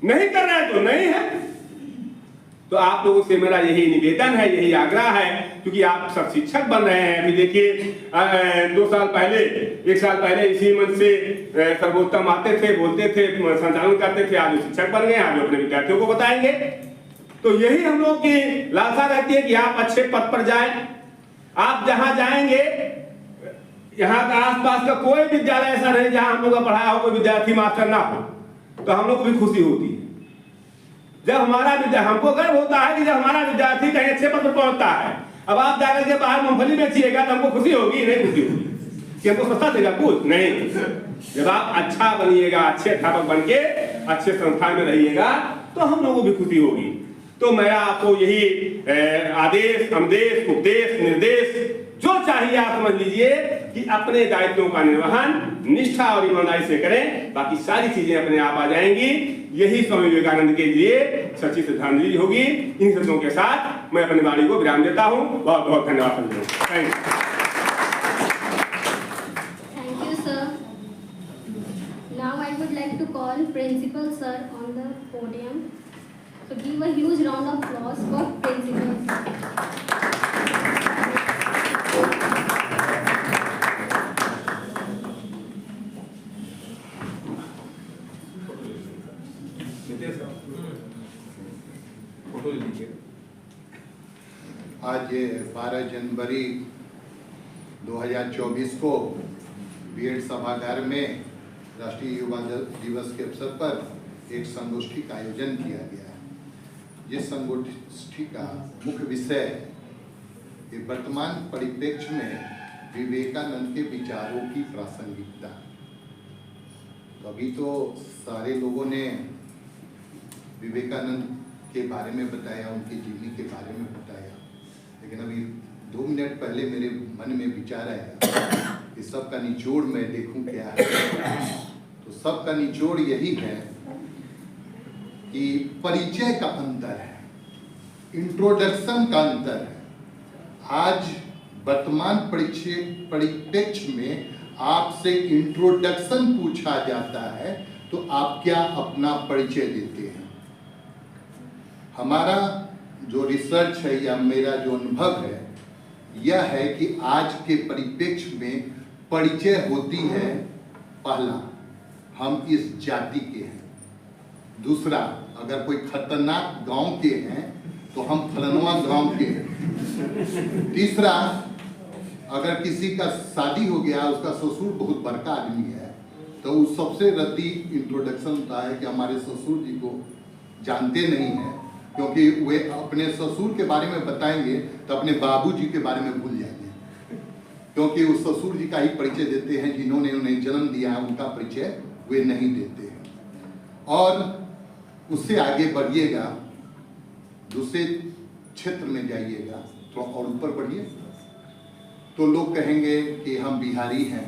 नहीं कर रहे हैं तो नहीं है। तो आप लोगों से मेरा यही निवेदन है, यही आग्रह है, क्योंकि आप सब शिक्षक बन रहे हैं। अभी देखिए 2 साल पहले, 1 साल पहले इसी मंच से सर्वोत्तम आते थे, बोलते थे, संचालन करते थे, आज शिक्षक बन गए, आज अपने विद्यार्थियों को बताएंगे। तो यही हम लोग की लालसा रहती है कि आप अच्छे पद पर जाएं। आप जहां जाएंगे, यहाँ का आसपास का कोई विद्यालय ऐसा नहीं जहां हम लोग का पढ़ाया हो कोई विद्यार्थी मास्टर ना हो, तो हम लोग को भी खुशी होती है। जब हमारा हमको गर्व होता है कि जब हमारा विद्यार्थी कहीं अच्छे पद पर पहुंचता है। अब आप जाकर के बाहर मूंगफली बेचिएगा तो हमको खुशी होगी? नहीं खुशी होगी कि हमको सस्ता देगा कुछ नहीं। जब आप अच्छा बनिएगा, अच्छे अध्यापक बन के अच्छे संस्थान में रहिएगा तो हम लोगों को भी खुशी होगी। तो मेरा आपको यही आदेश, आदेश, उपदेश, निर्देश जो चाहिए आप समझ लीजिए कि अपने दायित्वों का निर्वहन निष्ठा और ईमानदारी से करें, बाकी सारी चीजें अपने आप आ जाएंगी। यही स्वामी विवेकानंद के लिए सच्ची श्रद्धांजलि होगी। इन शब्दों के साथ मैं अपनी वाणी को विराम देता हूँ। बहुत बहुत धन्यवाद। Thank you sir. Now I would like to call principal sir on the podium. So give a huge round of applause for principal. आज 12 जनवरी 2024 को बीएड सभागार में राष्ट्रीय युवा दिवस के अवसर पर एक संगोष्ठी का आयोजन किया गया है। जिस संगोष्ठी का मुख्य विषय है वर्तमान परिप्रेक्ष्य में विवेकानंद के विचारों की प्रासंगिकता। तो अभी तो सारे लोगों ने विवेकानंद के बारे में बताया, उनकी जीवनी के बारे में बताया, लेकिन अभी 2 मिनट पहले मेरे मन में विचार आया कि सबका निचोड़ मैं देखूं क्या है। तो सबका निचोड़ यही है कि परिचय का अंतर है, इंट्रोडक्शन का अंतर है। आज वर्तमान परिप्रेक्ष्य में आपसे इंट्रोडक्शन पूछा जाता है तो आप क्या अपना परिचय देते हैं। हमारा जो रिसर्च है या मेरा जो अनुभव है यह है कि आज के परिप्रेक्ष्य में परिचय होती है, पहला हम इस जाति के हैं, दूसरा अगर कोई खतरनाक गांव के हैं तो हम फलनवा गांव के हैं, तीसरा अगर किसी का शादी हो गया, उसका ससुर बहुत बड़का आदमी है तो उस सबसे रद्दी इंट्रोडक्शन होता है कि हमारे ससुर जी को जानते नहीं हैं, क्योंकि वे अपने ससुर के बारे में बताएंगे तो अपने बाबूजी के बारे में भूल जाएंगे, क्योंकि उस ससुर जी का ही परिचय देते हैं जिन्होंने उन्हें जन्म दिया है, उनका परिचय वे नहीं देते हैं। और उससे आगे बढ़िएगा, दूसरे क्षेत्र में जाइएगा, तो और ऊपर बढ़िए तो लोग कहेंगे कि हम बिहारी हैं,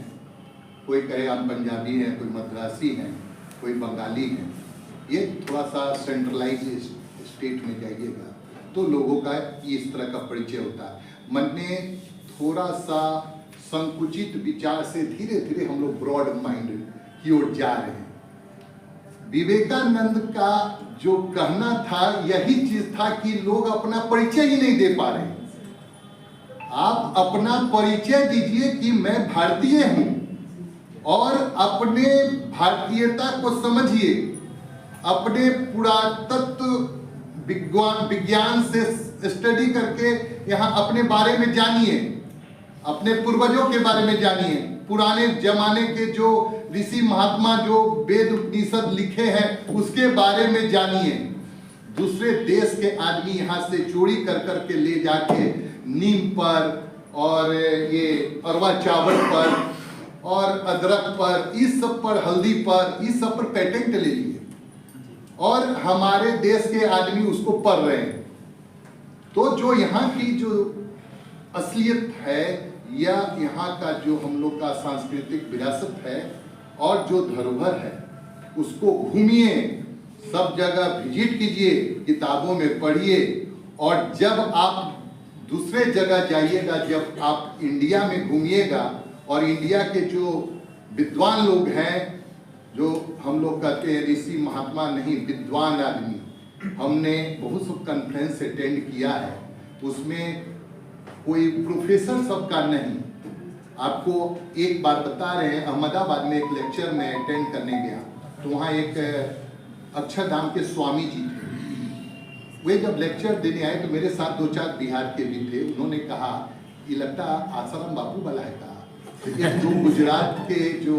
कोई कहे हम पंजाबी हैं, कोई मद्रासी हैं, कोई बंगाली हैं। ये थोड़ा सा सेंट्रलाइज स्टेट में जाइएगा तो लोगों का इस तरह का परिचय होता है। मन ने थोड़ा सा संकुचित विचार से धीरे धीरे हम लोग ब्रॉड माइंड की ओर जा रहे हैं। विवेकानंद का जो कहना था यही चीज था कि लोग अपना परिचय ही नहीं दे पा रहे। आप अपना परिचय दीजिए कि मैं भारतीय हूं और अपने भारतीयता को समझिए, अपने पुरातत्व विज्ञान से स्टडी करके यहाँ अपने बारे में जानिए, अपने पूर्वजों के बारे में जानिए, पुराने जमाने के जो ऋषि महात्मा जो वेद उपनिषद लिखे हैं उसके बारे में जानिए। दूसरे देश के आदमी यहाँ से चोरी कर करके ले जाके नीम पर और ये अरवा चावल पर और अदरक पर, इस सब पर, हल्दी पर, इस सब पर पेटेंट ले लिए और हमारे देश के आदमी उसको पढ़ रहे हैं। तो जो यहाँ की जो असलियत है या यहाँ का जो हम लोग का सांस्कृतिक विरासत है और जो धरोहर है उसको घूमिए, सब जगह विजिट कीजिए, किताबों में पढ़िए। और जब आप दूसरे जगह जाइएगा, जब आप इंडिया में घूमिएगा और इंडिया के जो विद्वान लोग हैं जो हम लोग कहते हैं ऋषि महात्मा नहीं, विद्वान आदमी। हमने बहुत सब कॉन्फ्रेंस अटेंड किया है, उसमें कोई प्रोफेसर सबका नहीं। आपको एक बात बता रहे हैं, अहमदाबाद में एक लेक्चर में अटेंड करने गया, तो वहाँ एक अक्षरधाम के स्वामी जी थे। वे जब लेक्चर देने आए तो मेरे साथ 2-4 बिहार के भी थे। उन्होंने कहा ये लगता आसाराम बापू वाला है। कहा ये जो गुजरात के जो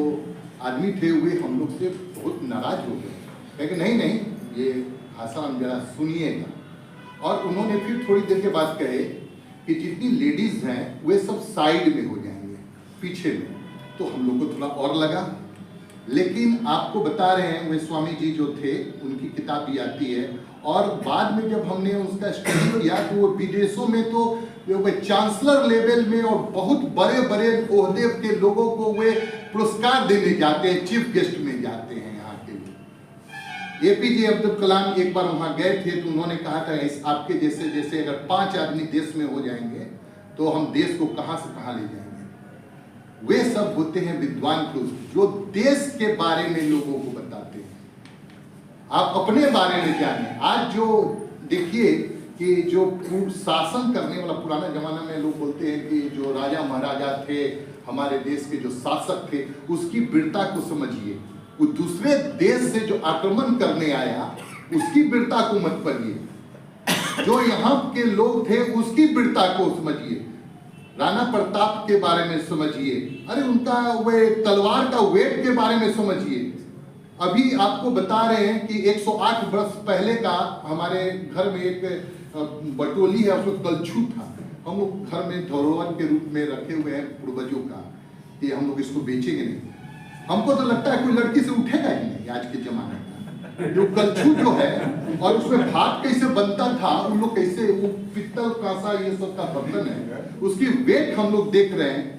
आदमी थे वे हम लोग से बहुत नाराज हो गए, कहे नहीं नहीं ये आसाराम जरा सुनिएगा। और उन्होंने फिर थोड़ी देर के बाद कहे कि जितनी लेडीज हैं वे सब साइड में हो जाएंगे, पीछे में। तो हम लोग को थोड़ा और लगा, लेकिन आपको बता रहे हैं वे स्वामी जी जो थे उनकी किताब भी आती है। और बाद में जब हमने उसका स्टडी किया तो वो विदेशों में तो वे चांसलर लेवल में और बहुत बड़े बड़े ओहदे के लोगों को वे पुरस्कार देने जाते हैं, चीफ गेस्ट में जाते हैं यहाँ के। एपीजे अब्दुल कलाम एक बार वहाँ गए थे तो उन्होंने कहा था इस आपके जैसे जैसे अगर 5 आदमी देश में हो जाएंगे तो हम देश को कहाँ से कहाँ ले जाएंगे। वे सब होते हैं विद्वान पुरुष जो देश के बारे में लोगों को बताते हैं। आप अपने बारे में जानें। आज जो देखिए कि जो शासन करने वाला, पुराना जमाना में लोग बोलते हैं कि जो राजा महाराजा थे हमारे देश के जो शासक थे, उसकी वीरता को समझिए। वो दूसरे देश से जो आक्रमण करने आया उसकी वीरता को मत पढ़िए, जो यहाँ के लोग थे उसकी वीरता को समझिए। राणा प्रताप के बारे में समझिए, अरे उनका वे तलवार का वेट के बारे में समझिए। अभी आपको बता रहे हैं कि 108 वर्ष पहले का हमारे घर में एक बटोली है, उसमें कलछू था। हम लोग घर में धरोहर के रूप में रखे हुए हैं पूर्वजों का, कि हम लोग इसको बेचेंगे नहीं। हमको तो लगता है कोई लड़की से उठेगा ही नहीं आज के जमाने का। जो कलछू जो है और उसमें भात कैसे बनता था, उन लोग कैसे वो पित्तल कांसा ये सब का बर्तन है, उसकी वेट हम लोग देख रहे हैं।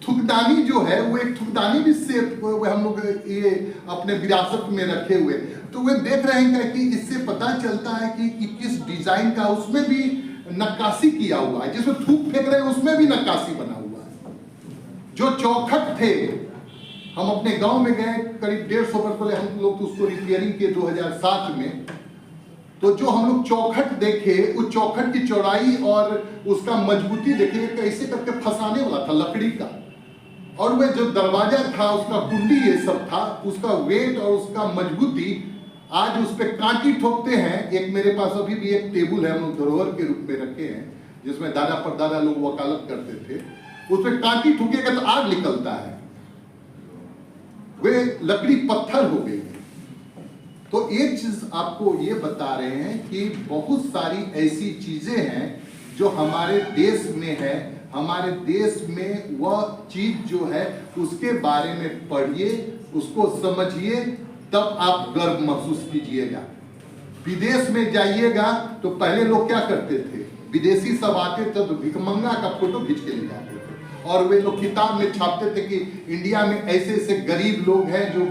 थुकदानी जो है वो एक थुकदानी भी से हम लोग ये अपने विरासत में रखे हुए, तो वे देख रहे हैं कि इससे पता चलता है कि किस डिजाइन का, उसमें भी नक्काशी किया हुआ है। जिसमें थूक फेंक रहे हैं उसमें भी नक्काशी बना हुआ है। जो चौखट थे, हम अपने गांव में गए करीब 150 वर्ष पहले, हम लोग तो उसको रिपेयरिंग किए 2007 में। तो जो हम लोग चौखट देखे, उस चौखट की चौड़ाई और उसका मजबूती देखे, कैसे करके फंसाने वाला था लकड़ी का। और वह जो दरवाजा था उसका कुंडी ये सब था, उसका वेट और उसका मजबूती, आज उस पर कांटी ठोकते हैं। एक मेरे पास अभी भी एक टेबल है, हम लोग धरोहर के रूप में रखे हैं, जिसमें दादा परदादा लोग वकालत करते थे। उस पर कांटी ठोकेगा तो आग निकलता है, वे लकड़ी पत्थर हो गई। तो एक चीज आपको ये बता रहे हैं कि बहुत सारी ऐसी चीजें हैं जो हमारे देश में है। हमारे देश में वह चीज जो है उसके बारे में पढ़िए, उसको समझिए, तब आप गर्व महसूस कीजिएगा। विदेश में जाइएगा तो पहले लोग क्या करते थे, विदेशी सब आते थे तो भिखमंगा का फोटो खींच के ले जाते थे, और वे लोग किताब में छापते थे कि इंडिया में ऐसे ऐसे गरीब लोग हैं जो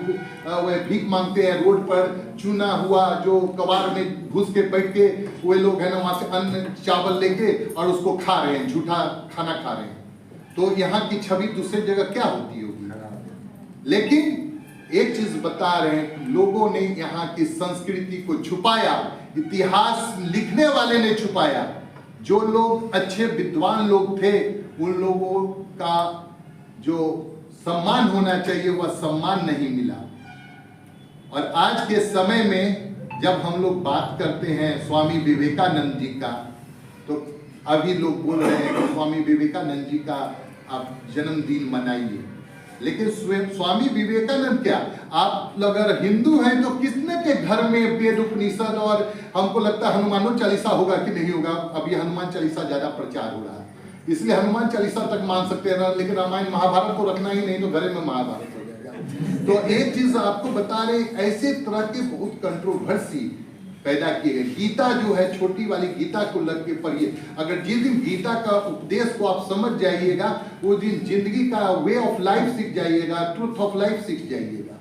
वे भीख मांगते हैं रोड पर, चुना हुआ जो कबाड़ में घुस के बैठ के वे लोग हैं ना वहां से अन्न चावल लेके और उसको खा रहे हैं, झूठा खाना खा रहे हैं। तो यहाँ की छवि दूसरी जगह क्या होती होगी। लेकिन एक चीज बता रहे हैं, लोगों ने यहाँ की संस्कृति को छुपाया, इतिहास लिखने वाले ने छुपाया। जो लोग अच्छे विद्वान लोग थे उन लोगों का जो सम्मान होना चाहिए वह सम्मान नहीं मिला। और आज के समय में जब हम लोग बात करते हैं स्वामी विवेकानंद जी का, तो अभी लोग बोल रहे हैं कि स्वामी विवेकानंद जी का आप जन्मदिन मनाइए। लेकिन स्वामी विवेकानंद क्या, आप अगर हिंदू हैं तो किसने के घर में वेद उपनिषद और हमको लगता है हनुमानो चालीसा होगा कि नहीं होगा। अभी हनुमान चालीसा ज्यादा प्रचार हो रहा है, इसलिए हनुमान चालीसा तक मान सकते हैं, लेकिन रामायण महाभारत को रखना ही नहीं तो घरे में महाभारत हो जाएगा। तो एक चीज आपको बता रहे, ऐसे तरह के बहुत कंट्रोवर्सी पैदा किए गए। गीता जो है, छोटी वाली गीता को लग के पढ़िए। अगर जिस दिन गीता का उपदेश को आप समझ जाइएगा, वो दिन जिंदगी का वे ऑफ लाइफ सीख जाइएगा, ट्रूथ ऑफ लाइफ सीख जाइएगा।